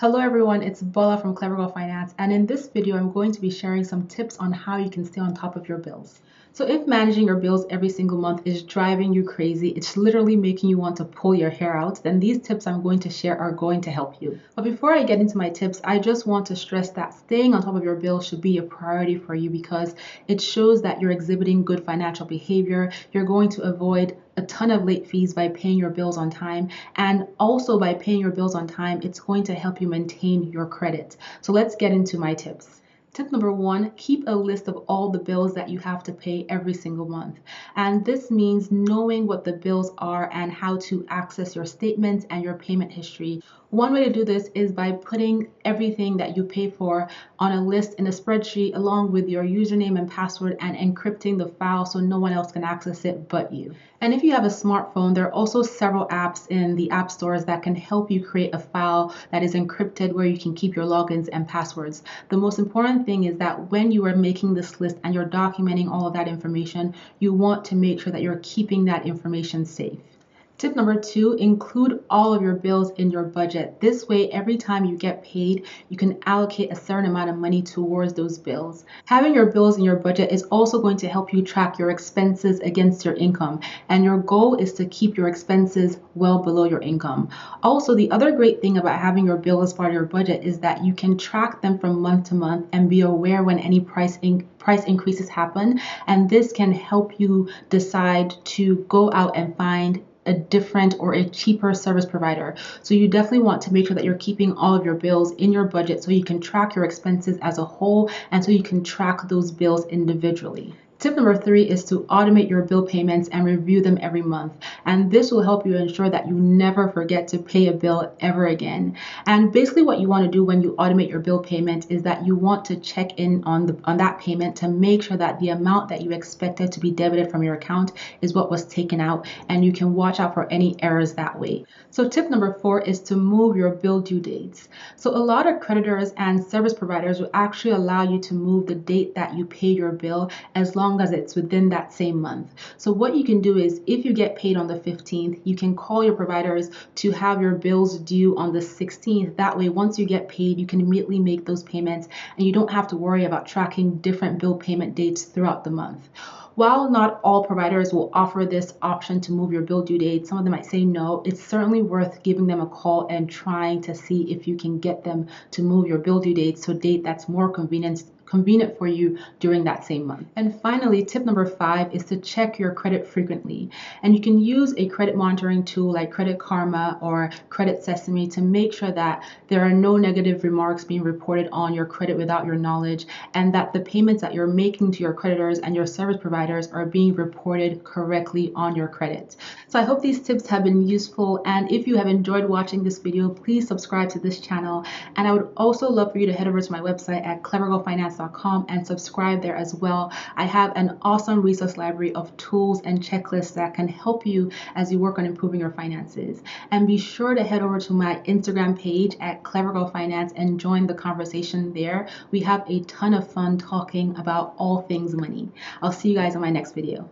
Hello everyone, it's Bola from Clever Girl Finance, and in this video I'm going to be sharing some tips on how you can stay on top of your bills. So if managing your bills every single month is driving you crazy, it's literally making you want to pull your hair out, then these tips I'm going to share are going to help you. But before I get into my tips, I just want to stress that staying on top of your bills should be a priority for you because it shows that you're exhibiting good financial behavior. You're going to avoid a ton of late fees by paying your bills on time, and also by paying your bills on time, it's going to help you maintain your credit. So let's get into my tips. Tip number one, keep a list of all the bills that you have to pay every single month. And this means knowing what the bills are and how to access your statements and your payment history. One way to do this is by putting everything that you pay for on a list in a spreadsheet along with your username and password and encrypting the file so no one else can access it but you. And if you have a smartphone, there are also several apps in the app stores that can help you create a file that is encrypted where you can keep your logins and passwords. The most important thing is that when you are making this list and you're documenting all of that information, you want to make sure that you're keeping that information safe. Tip number two, include all of your bills in your budget. This way, every time you get paid, you can allocate a certain amount of money towards those bills. Having your bills in your budget is also going to help you track your expenses against your income. And your goal is to keep your expenses well below your income. Also, the other great thing about having your bill as part of your budget is that you can track them from month to month and be aware when any price increases happen. And this can help you decide to go out and find a different or a cheaper service provider. So you definitely want to make sure that you're keeping all of your bills in your budget so you can track your expenses as a whole and so you can track those bills individually. Tip number three is to automate your bill payments and review them every month. And this will help you ensure that you never forget to pay a bill ever again. And basically what you want to do when you automate your bill payment is that you want to check in on that payment to make sure that the amount that you expected to be debited from your account is what was taken out, and you can watch out for any errors that way. So tip number four is to move your bill due dates. So a lot of creditors and service providers will actually allow you to move the date that you pay your bill as long as it's within that same month. So what you can do is if you get paid on the 15th, you can call your providers to have your bills due on the 16th. That way, once you get paid, you can immediately make those payments and you don't have to worry about tracking different bill payment dates throughout the month. While not all providers will offer this option to move your bill due date, some of them might say no, it's certainly worth giving them a call and trying to see if you can get them to move your bill due date to a date that's more convenient for you during that same month. And finally, tip number five is to check your credit frequently. And you can use a credit monitoring tool like Credit Karma or Credit Sesame to make sure that there are no negative remarks being reported on your credit without your knowledge, and that the payments that you're making to your creditors and your service providers are being reported correctly on your credit. So I hope these tips have been useful, and if you have enjoyed watching this video, please subscribe to this channel. And I would also love for you to head over to my website at clevergirlfinance.com and subscribe there as well. I have an awesome resource library of tools and checklists that can help you as you work on improving your finances. And be sure to head over to my Instagram page at Clever Girl Finance and join the conversation there. We have a ton of fun talking about all things money. I'll see you guys in my next video.